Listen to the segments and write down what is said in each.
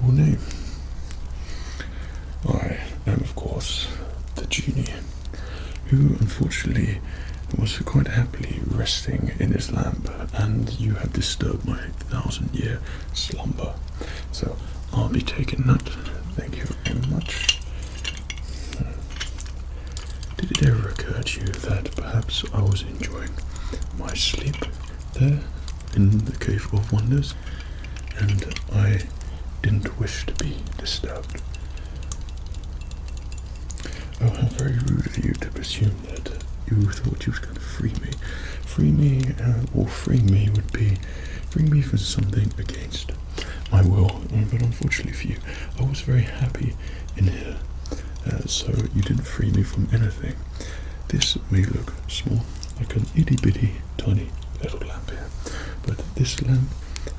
your name? I am, of course, the Genie, who unfortunately was quite happily resting in his lamp, and you have disturbed my 1,000-year slumber. So I'll be taking that. Thank you very much. Did it ever occur to you that perhaps I was enjoying my sleep there in the Cave of Wonders, and I didn't wish to be disturbed? Oh, how very rude of you to presume that you thought you was going to free me. Free me would be freeing me from something against my will. But unfortunately for you, I was very happy in here, so you didn't free me from anything. This may look small, like an itty-bitty, tiny little lamp here, but this lamp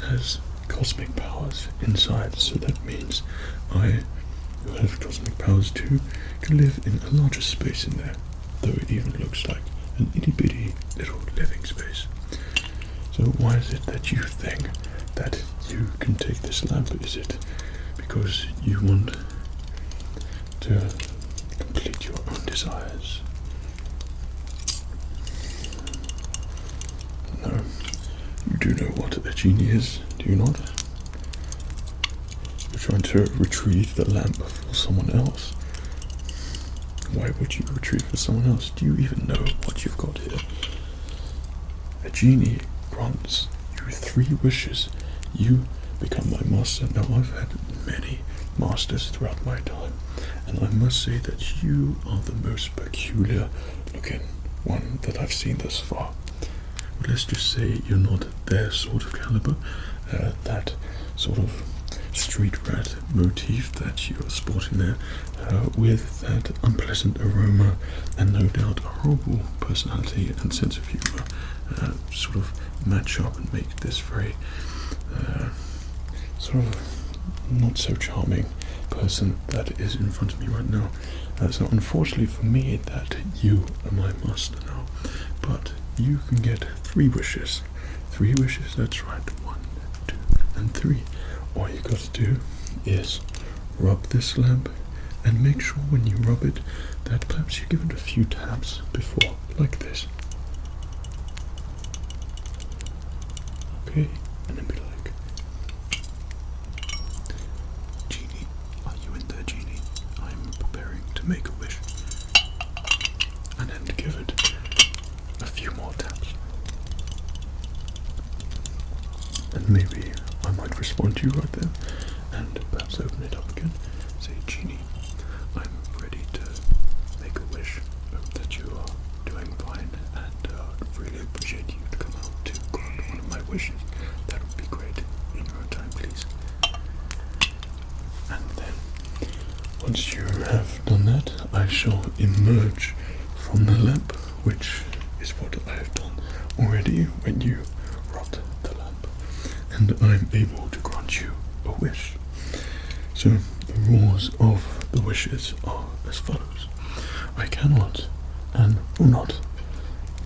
has cosmic powers inside, so that means I, who have cosmic powers too, can live in a larger space in there, though it even looks like an itty-bitty little living space. So why is it that you think that you can take this lamp? Is it because you want to complete your own desires? No, you do know what a genie is, do you not? You're trying to retrieve the lamp for someone else. Why would you retrieve for someone else? Do you even know what you've got here? A genie grants you 3 wishes. You become my master. Now, I've had many masters throughout my time, and I must say that you are the most peculiar looking one that I've seen thus far. But let's just say you're not their sort of caliber, that sort of street rat motif that you're sporting there, with that unpleasant aroma and no doubt a horrible personality and sense of humour, sort of match up and make this very sort of not so charming person that is in front of me right now. So unfortunately for me that you are my master now, but you can get 3 wishes. 3 wishes, that's right, 1, 2, and 3. All you got to do is rub this lamp and make sure when you rub it that perhaps you give it a few taps before, like this. Okay, and then be like, Genie, are you in there, Genie? I'm preparing to make a wish. And then give it a few more taps. And maybe I might respond to you right there, and perhaps open it up again. Say, Genie, I'm ready to make a wish. Hope that you are doing fine, and really appreciate you to come out to grant one of my wishes. That would be great. In your own time, please. And then, once you have done that, I shall emerge from the lamp, which is what I have done already when you rubbed the lamp, and I'm able to grant you a wish. So the rules of the wishes are as follows. I cannot and will not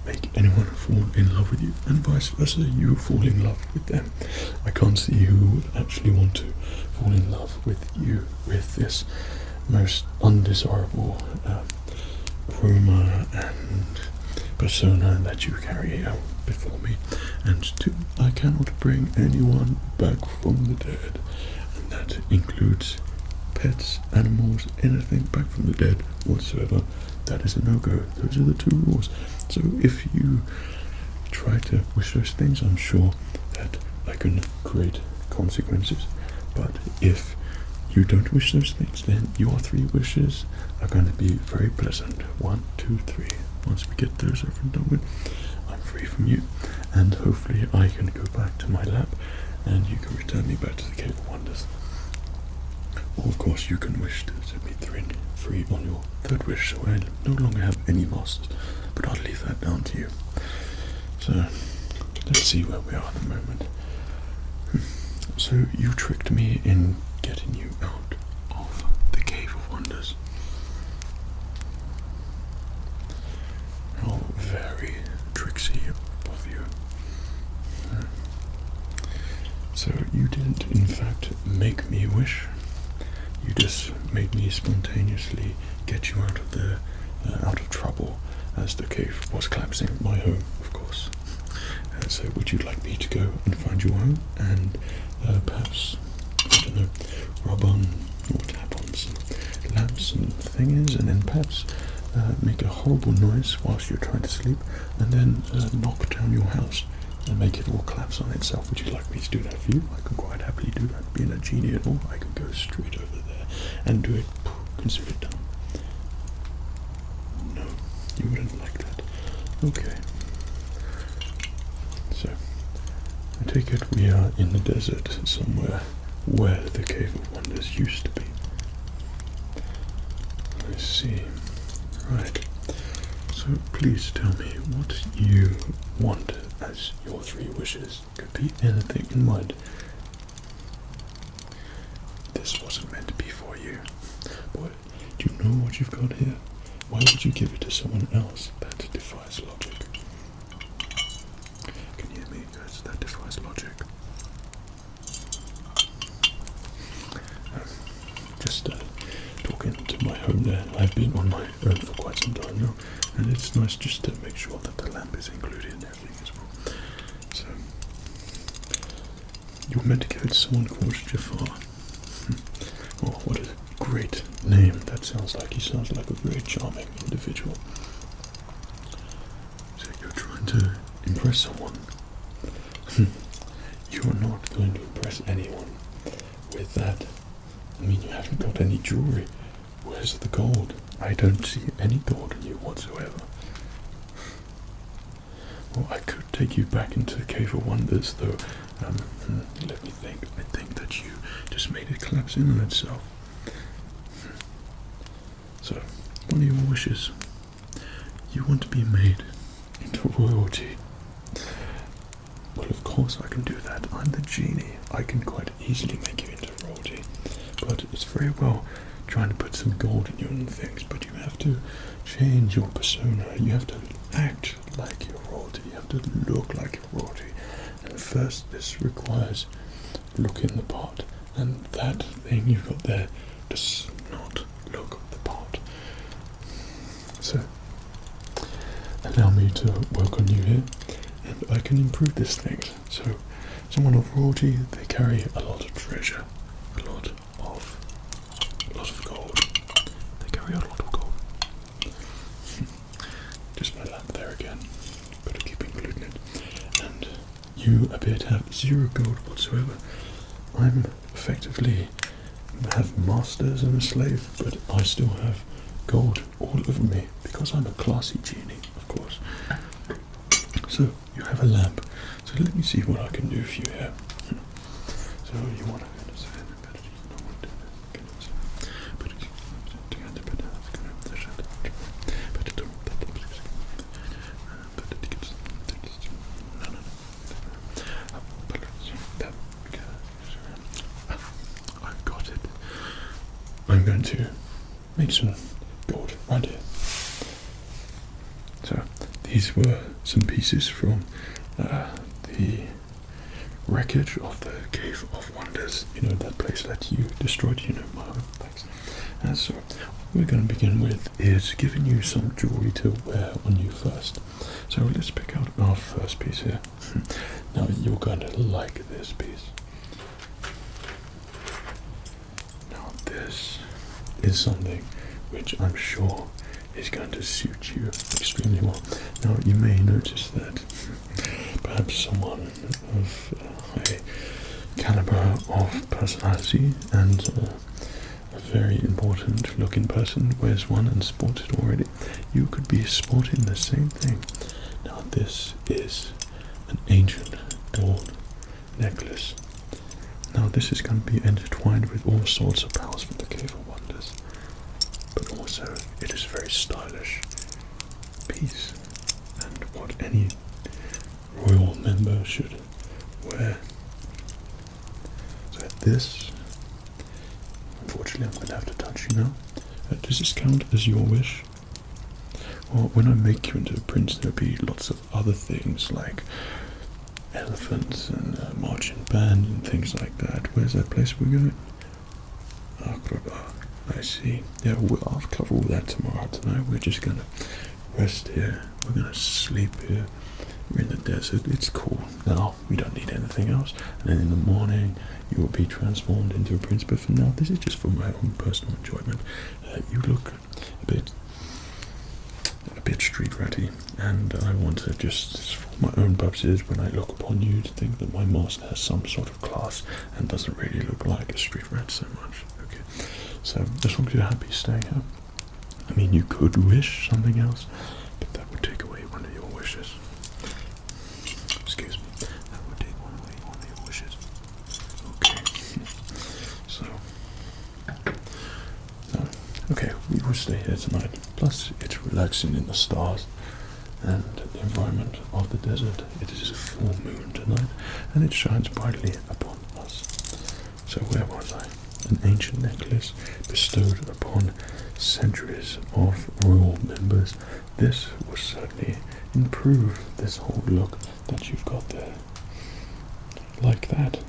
make anyone fall in love with you, and vice versa, you fall in love with them. I can't see who would actually want to fall in love with you with this most undesirable aroma and persona that you carry out before me. And 2, I cannot bring anyone back from the dead, and that includes pets, animals, anything back from the dead whatsoever. That is a no-go. Those are the 2 rules. So if you try to wish those things, I'm sure that I can create consequences. But if you don't wish those things, then your 3 wishes are going to be very pleasant. 1, 2, 3. Once we get those over and done with, I'm free from you, and hopefully I can go back to my lab and you can return me back to the Cave of Wonders. Or of course you can wish to set me free on your 3rd wish, so I no longer have any masters, but I'll leave that down to you. So let's see where we are at the moment. So you tricked me in getting you out of the Cave of Wonders. How very tricksy of you. So you didn't in fact make make me a wish. You just made me spontaneously get you out of the out of trouble as the cave was collapsing. My home, of course. So would you like me to go and find your home and perhaps, I don't know, rub on or tap on some lamps and things, and then perhaps make a horrible noise whilst you're trying to sleep, and then knock down your house and make it all collapse on itself? Would you like me to do that for you? I can quite happily do that. Being a genie and all, I can go straight over there and do it. Consider it done. No, you wouldn't like that. Okay. So, I take it we are in the desert somewhere where the Cave of Wonders used to be. I see. Right. So please tell me what you want as your 3 wishes. Could be anything in mind. This wasn't meant to be for you. Boy, do you know what you've got here? Why would you give it to someone else? That defies logic. Can you hear me, guys? That defies logic. Just talking to my home there. I've been on my own for quite some time now, and it's nice just to make sure that the lamp is included in everything as well. So, you were meant to give it to someone called Jafar. Oh, what a great name. That sounds like he sounds like a very charming individual. So you're trying to impress someone. You are not going to impress anyone with that. I mean, you haven't got any jewelry. Where's the gold? I don't see any gold in you whatsoever. Well, I could take you back into the Cave of Wonders, though. Let me think. I think that you just made it collapse in on itself. So, what are your wishes? You want to be made into royalty. Well, of course I can do that. I'm the genie. I can quite easily make you into royalty. But it's very well trying to put some gold in you and things, but you have to change your persona. You have to act like you're royalty. You have to look like you're royalty. And first, this requires looking the part. And that thing you've got there does not look the part. So, allow me to work on you here, and I can improve this thing. So, someone of royalty, they carry a lot of treasure, a lot of gold. They carry a lot of gold. Just my lamp there again. Better keep including it. And you appear to have 0 gold whatsoever. I'm effectively have masters and a slave, but I still have gold all over me because I'm a classy genie, of course. So you have a lamp. So let me see what I can do for you here. So you want to I've got it. I'm going to make some gold right here. So these were some pieces from the wreckage of the Cave of Wonders. You know, that place that you destroyed, you know, my home. Thanks. And so what we're going to begin with is giving you some jewelry to wear on you first. So let's pick out our first piece here. Now you're going to like this piece. Now this is something which I'm sure is going to suit you extremely well. Now you may notice that perhaps someone of high caliber of personality and a very important looking person wears one and sports it already. You could be sporting the same thing. Now this is an ancient gold necklace. Now this is going to be intertwined with all sorts of powers from the Cave of Wonders, but also it is a very stylish piece and what any royal member should wear. So this, unfortunately, I'm going to have to touch you now. Does this count as your wish? Well, when I make you into a prince, there'll be lots of other things like elephants and marching band and things like that. Where's that place we're going? Akraba. I see. Yeah, I'll cover all that tomorrow. Tonight we're just gonna rest here. We're gonna sleep here. We're in the desert. It's cool. Now we don't need anything else. And then in the morning you will be transformed into a prince. But for now, this is just for my own personal enjoyment. You look a bit street ratty, and I want to just for my own purposes, when I look upon you, to think that my master has some sort of class and doesn't really look like a street rat so much. Okay, so as long as you're happy staying here. I mean, you could wish something else, but that would take away one of your wishes. Excuse me, that would take away one of your wishes. Okay, so okay, we will stay here tonight. Plus, it's relaxing in the stars and the environment of the desert. It is a full moon tonight, and it shines brightly upon us. So where was I? An ancient necklace bestowed upon centuries of royal members. This will certainly improve this whole look that you've got there. Like that.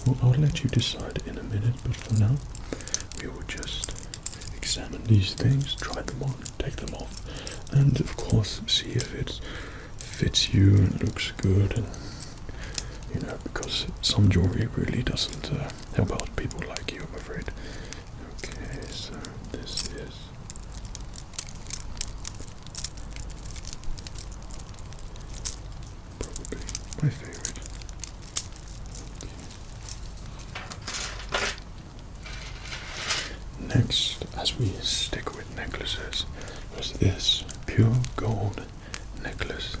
Well, I'll let you decide in a minute, but for now, we will just examine these things, try them on, take them off, and of course see if it fits you and looks good, and you know, because some jewelry really doesn't help out people like you, I'm afraid. Okay, so this is probably my favorite. Next, as we stick with necklaces, was this pure gold necklace.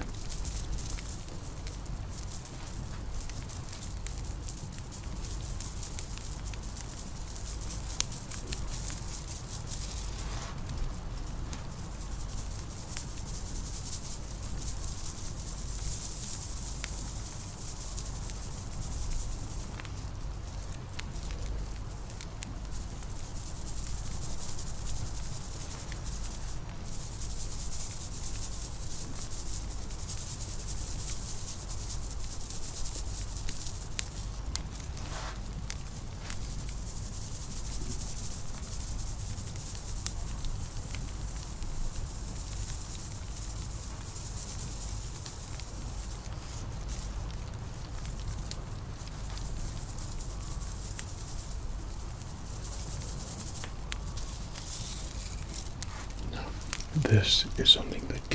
This is something that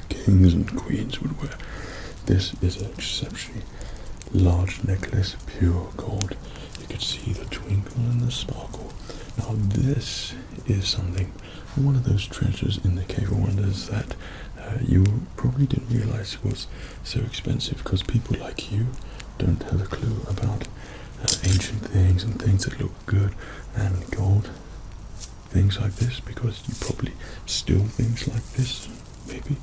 kings and queens would wear. This is an exceptionally large necklace, pure gold. You could see the twinkle and the sparkle. Now this is something, one of those treasures in the Cave of Wonders that you probably didn't realize was so expensive, because people like you don't have a clue about ancient things and things that look good, and gold. Things like this, because you probably steal things like this, maybe,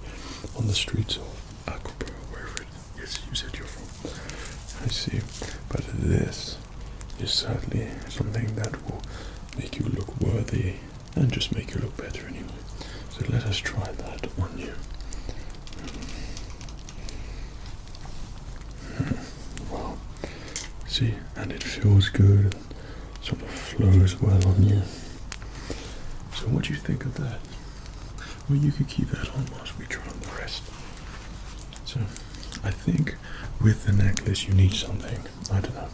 on the streets of Aquabar, wherever it is you said you're from. I see. But this is certainly something that will make you look worthy, and just make you look better anyway. So let us try that on you. Wow. See, and it feels good, and sort of flows well on you. So what do you think of that? Well, you could keep that on whilst we try on the rest. So I think with the necklace you need something, I don't know,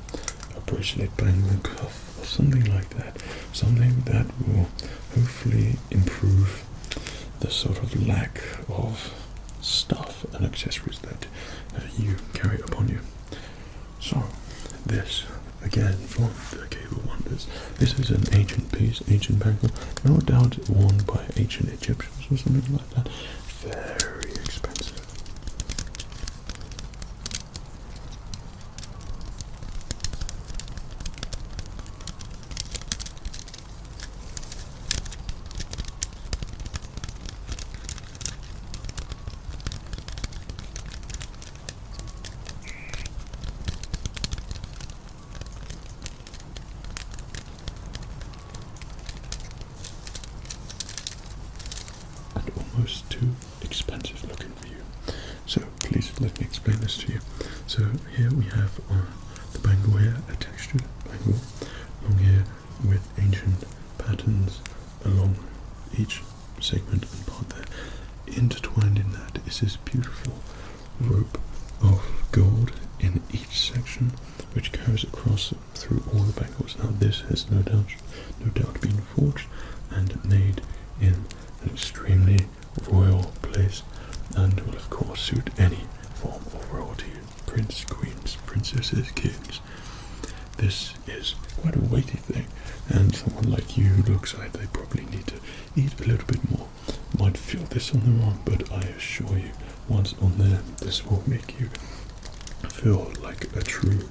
a bracelet, bangle, cuff, or something like that. Something that will hopefully improve the sort of lack of stuff and accessories that you carry upon you. So this, again, from the Cave of Wonders. This is an ancient piece, ancient bangle, no doubt worn by ancient Egyptians or something like that. Very expensive. Almost too expensive looking for you. So please let me explain this to you. So here we have the bangle here, a textured bangle all the bangles. Now this has no doubt been forged and made in an extremely royal place, and will of course suit any form of royalty, prince, queens, princesses, kings. This is quite a weighty thing, and someone like you who looks like they probably need to eat a little bit more might feel this on their own, but I assure you, once on there, this will make you feel like a true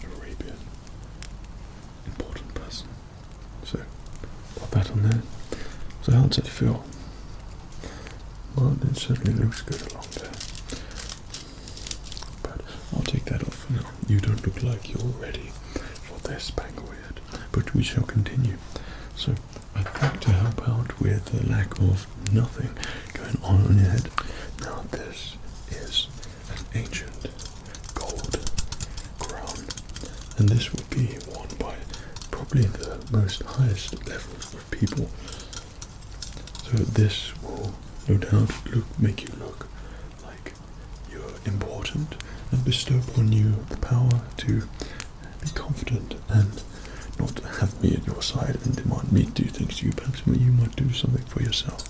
Arabian important person. So, put that on there. So how does it feel? Well, it certainly looks good along there. But I'll take that off for now. You don't look like you're ready for this bangle yet, but we shall continue. So, I'd like to help out with the lack of nothing going on your head. Now, this is an ancient gold crown, and this will be worn by probably the most highest level of people. So this will no doubt make you look like you're important and bestow upon you the power to be confident and not have me at your side and demand me to do things to you. Perhaps you might do something for yourself.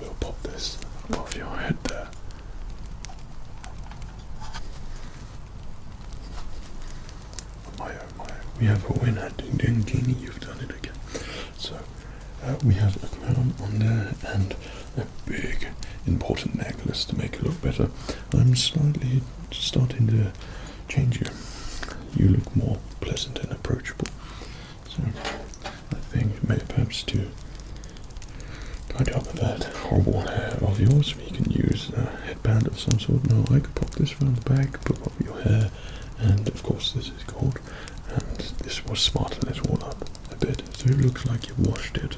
We'll pop this above your head there. My oh my, we have a winner. Ding ding, Genie, you've done it again. So, we have a crown on there and a big important necklace to make it look better. I'm slightly starting to change you. You look more pleasant and approachable. So, I think maybe perhaps to tidy up with that horrible hair of yours, we can use a headband of some sort. Now I could pop this around the back, put up your hair, and of course this is gold, and this will smarten it all up a bit, so it looks like you washed it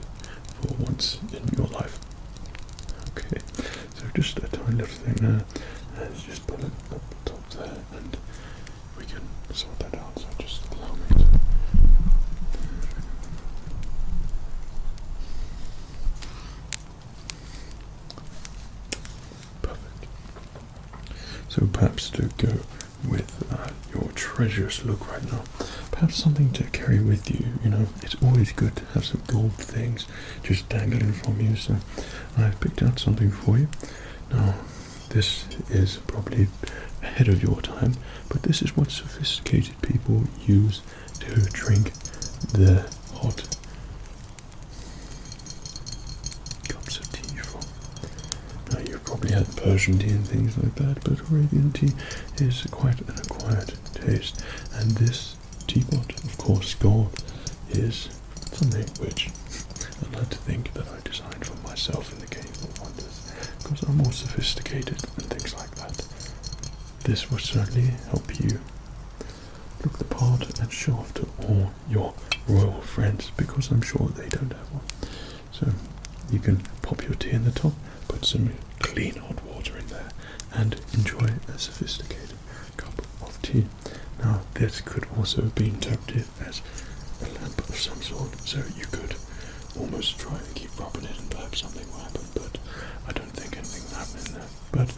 for once in your life. Okay, so just a tiny little thing there, and just put it up the top there, and we can sort that out, so just allow me to... So perhaps to go with your treasures look right now, perhaps something to carry with you. You know, it's always good to have some gold things just dangling from you. So I've picked out something for you. Now, this is probably ahead of your time, but this is what sophisticated people use to drink their hot cups of tea from. Now, you've probably had Persian tea and things like that, but Arabian tea is quite an acquired taste, and this teapot, of course, gold, is something which I'd like to think that I designed for myself in the Game of Wonders, because I'm more sophisticated and things like that. This will certainly help you look the part and show off to all your royal friends, because I'm sure they don't have one. So you can pop your tea in the top, put some clean hot water in there, and enjoy a sophisticated cup of tea. Now, this could also be interpreted as a lamp of some sort, so you could almost try and keep rubbing it and perhaps something will happen, but I don't think anything will happen in there. But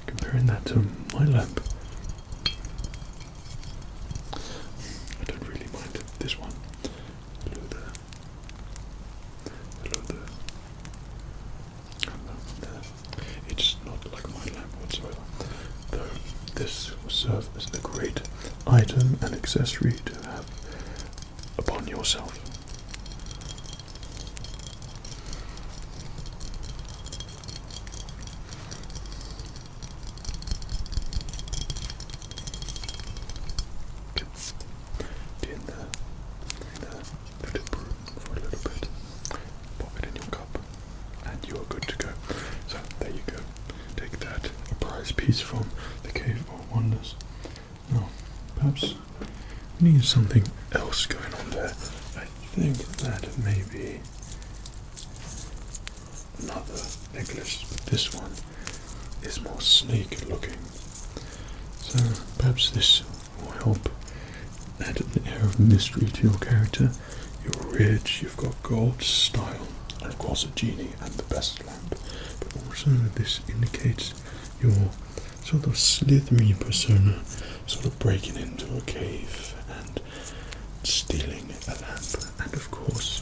comparing that to my lamp, I don't really mind this one. Hello there. Hello there. Hello there. It's not like my lamp whatsoever, though this will serve as a great item and accessory to have upon yourself. In there, let it brew for a little bit. Pop it in your cup, and you are good to go. piece from the Cave of Wonders. Now, perhaps we need something else going on there. I think that may be another necklace, but this one is more snake looking. So perhaps this will help add an air of mystery to your character. You're rich, you've got gold, style, and of course a genie and the best lamp. But also this indicates your sort of slithery persona, sort of breaking into a cave and stealing a lamp, and of course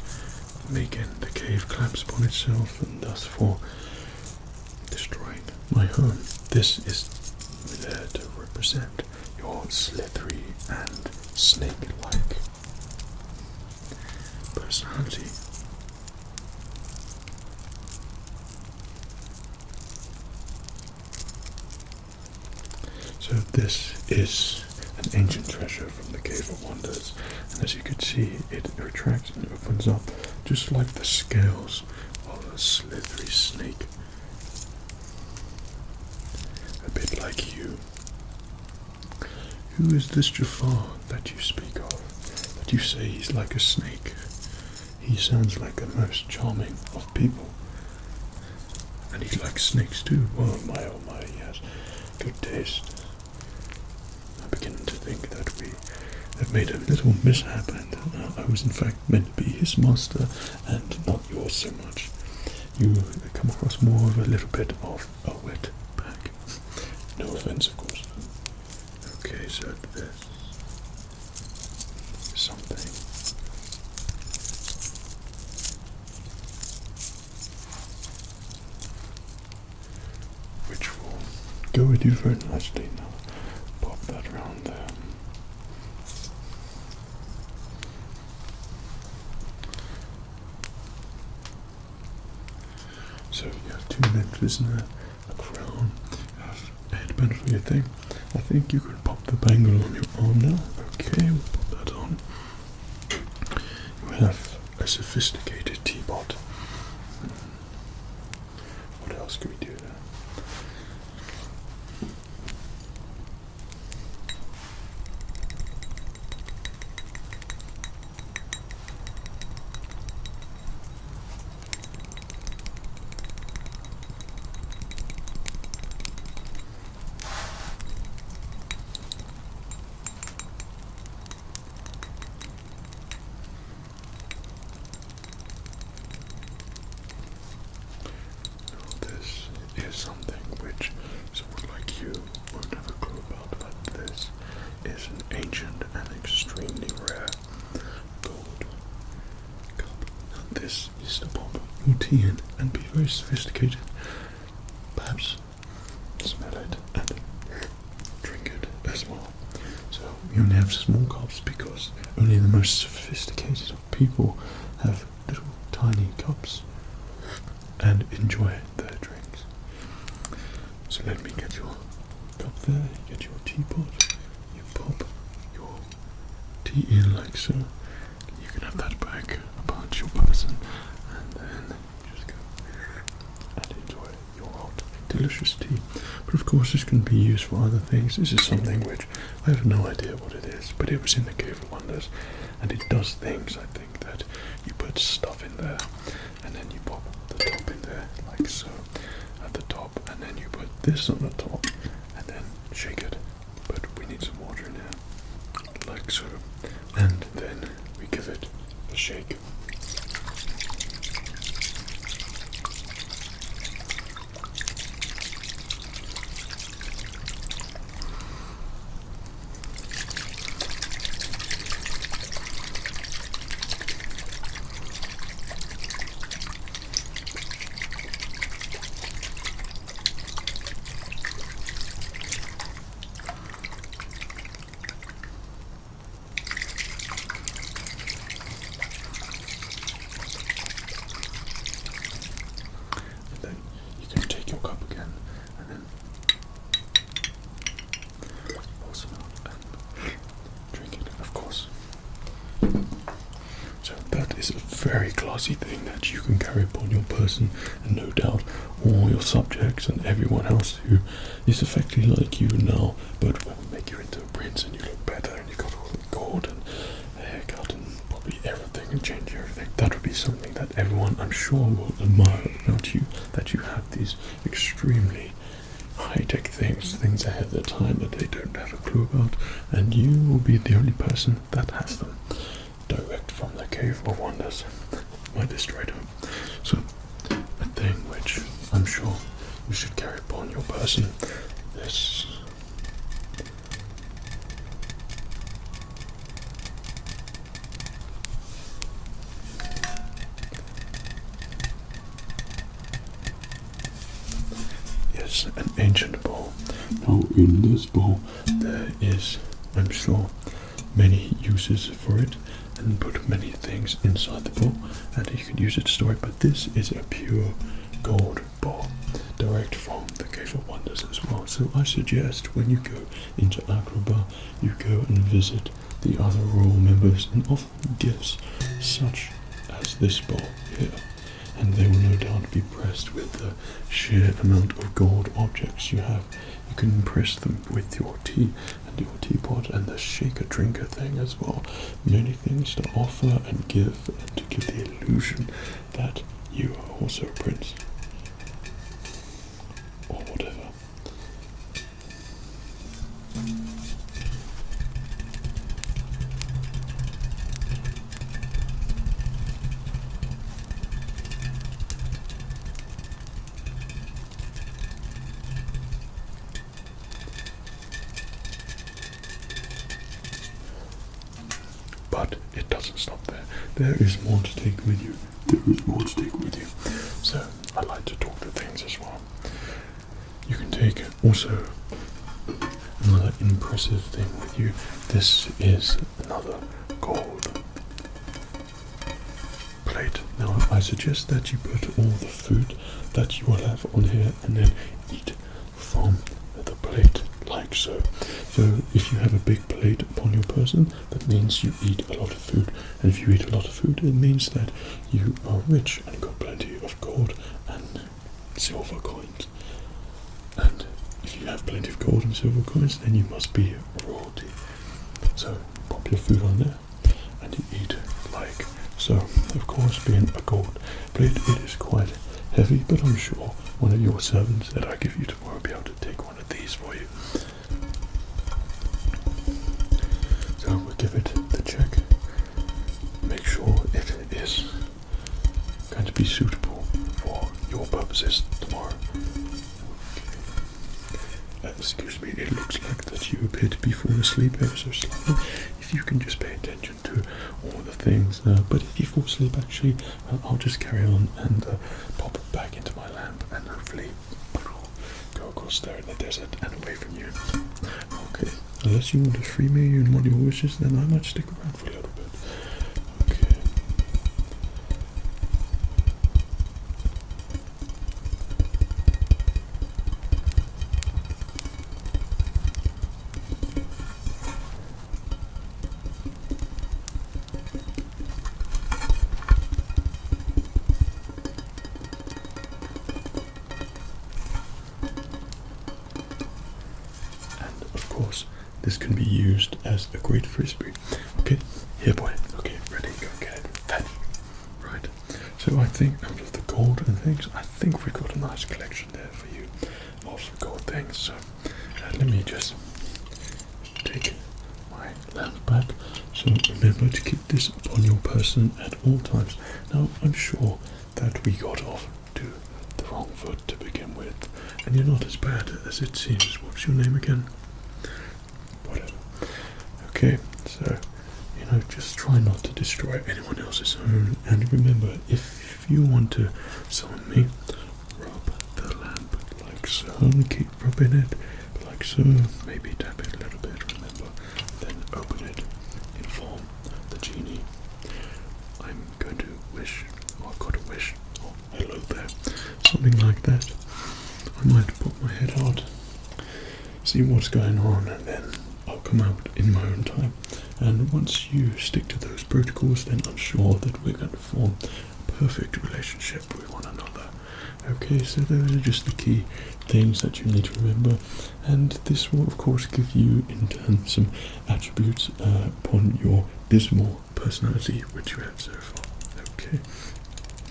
making the cave collapse upon itself, and thus for destroying my home. This is there to represent your slithery and snake-like personality. So this is an ancient treasure from the Cave of Wonders, and as you can see, it retracts and opens up just like the scales of a slithery snake. A bit like you. Who is this Jafar that you speak of? That you say he's like a snake? He sounds like the most charming of people. And he likes snakes too. Oh my, yes. Good taste. I begin to think that we have made a little mishap, and I was in fact meant to be his master and not yours so much. You come across more of a little bit of a wet bag. No offense, of course. Okay, so this is something. Which will go with you very nicely now. Pop that around there. So you have two necklaces in there, a crown, you have a headband for your thing. I think you could pop the bangle on your arm now. Okay, we'll pop that on. You have a sophisticated teapot. What else can we do there? Is something which someone like you won't have a clue about, but this is an ancient and extremely rare gold cup. And this is to pop your tea in and be very sophisticated. Perhaps smell it and drink it as well. So we only have small cups because only the most sophisticated of people have little tiny cups and enjoy their drinks. So let me get your cup there, you get your teapot, you pop your tea in like so. You can have that back about your person, and then just go and enjoy your hot, delicious tea. But of course this can be used for other things. This is something which I have no idea what it is, but it was in the Cave of Wonders, and it does things. I think that you put stuff in there, and then you pop the top in there like so at the top, and then you put this on the top and then shake it, but we need some water in here like so, and then we give it a shake. very classy thing that you can carry upon your person, and no doubt all your subjects and everyone else who is effectively like you now, but will make you into a prince and you look better and you got all the gold and haircut and probably everything and change everything. That would be something that everyone, I'm sure, will admire about you, that you have these extremely high-tech things ahead of their time that they don't have a clue about, and you will be the only person that has them direct from the Cave of Wonders, my destroyed home. So, a thing which I'm sure you should carry upon your person. This is an ancient bowl. Now, in this bowl, there is, I'm sure, many uses for it, and put many things inside the bowl, and you can use it to store it. But this is a pure gold bowl, direct from the Cave of Wonders as well. So I suggest when you go into Agrabah, you go and visit the other royal members and offer them gifts such as this bowl here, and they will no doubt be impressed with the sheer amount of gold objects you have. You can impress them with your tea and your teapot and the shaker drinker thing as well. Many things to offer and to give the illusion that you are also a prince or whatever. But it doesn't stop there. There is more to take with you. So I like to talk to things as well. You can take also another impressive thing with you. This is another gold plate. Now I suggest that you put all the food that you will have on here and then eat from the plate like so. So if you have a big plate upon your person, that means you eat a lot of food, and if you eat a lot of food, it means that you are rich and got plenty of gold and silver coins. And if you have plenty of gold and silver coins, then you must be royalty. So pop your food on there and you eat like so. Of course, being a gold plate, it is quite heavy, but I'm sure one of your servants that I give you tomorrow will be able to take one of these for you. So we'll give it the check, make sure it is going to be suitable for your purposes tomorrow. Okay. Excuse me, it looks like that you appear to be falling asleep ever so slightly. If you can just pay attention to all the things, but if you fall asleep actually, I'll just carry on and pop it back into my lamp and hopefully go across there in the desert and away from you. Okay. Unless you want to free me in one of your wishes, then I might stick around for a little bit. Okay. And of course, this can be used as a great frisbee. Okay, here boy. Okay, ready, go get it. Ready. Right. So I think out of the gold and things, I think we've got a nice collection there for you of gold things. So let me just take my lamp back. So remember to keep this upon your person at all times. Now I'm sure that we got off to the wrong foot to begin with, and you're not as bad as it seems. What's your name again? Whatever. Okay, so, just try not to destroy anyone else's home, and remember, if you want to summon me, rub the lamp like so, keep rubbing it like so, maybe tap it a little bit, remember, then open it, inform the genie. I'm going to wish, or I've got a wish, oh, hello there, something like that. I might put my head out, see what's going on, and then I'll come out in my own time And once you stick to those protocols, then I'm sure that we're going to form a perfect relationship with one another. Okay, so those are just the key things that you need to remember, and this will of course give you in turn some attributes upon your dismal personality which you have so far. Okay,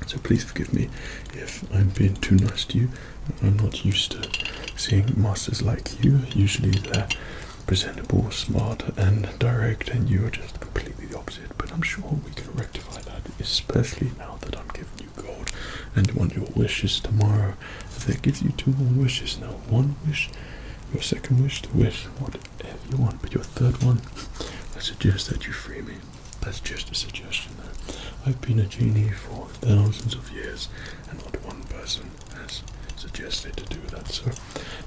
so please forgive me if I'm being too nice to you. I'm not used to seeing masters like you. Usually they're presentable, smart and direct, and you are just completely the opposite, but I'm sure we can rectify that, especially now that I'm giving you gold and want your wishes tomorrow. That gives you 2 more wishes now. 1 wish, your second wish to wish whatever you want, but your third one, I suggest that you free me. That's just a suggestion though. I've been a genie for thousands of years, and not one person has suggested to do that. So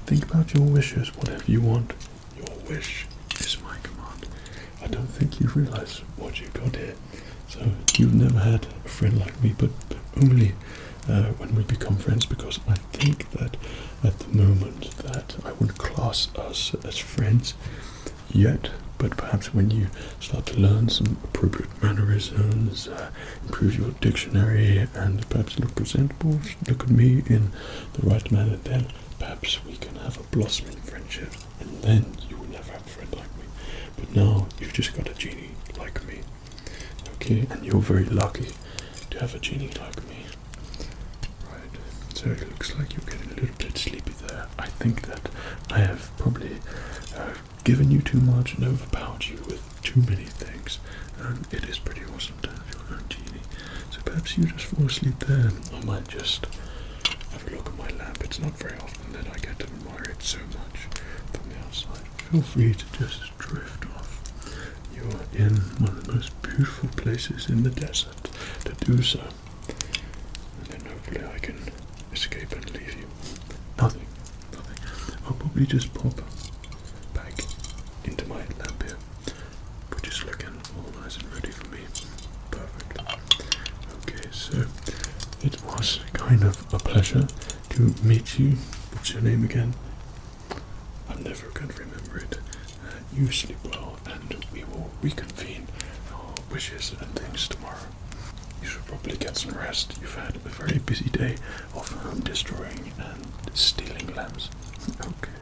think about your wishes, whatever you want. Your wish is my command. I don't think you realize what you got here. So you've never had a friend like me, but only when we become friends, because I think that at the moment that I wouldn't class us as friends yet, but perhaps when you start to learn some appropriate mannerisms, improve your dictionary, and perhaps look presentable, look at me in the right manner, then perhaps we can have a blossoming friendship, and then you will never have a friend like me. But now you've just got a genie like me, okay, and you're very lucky to have a genie like me. Right, so it looks like you're getting a little bit sleepy there. I think that I have probably given you too much and overpowered you with too many things, and it is pretty awesome to have your own genie. So perhaps you just fall asleep there. I might just have a look at my lamp. It's not very often that I get to admire it so much from the outside. Feel free to just drift off. You're in one of the most beautiful places in the desert to do so, and then hopefully I can escape and leave you. Nothing. I'll probably just pop back into my lamp here, which is looking all nice and ready for me. Perfect. Okay, so it was kind of a pleasure to meet you. What's your name again? I'm never going to remember it. You sleep well, and we will reconvene our wishes and things tomorrow. You should probably get some rest. You've had a very busy day of home destroying and stealing lamps. Okay.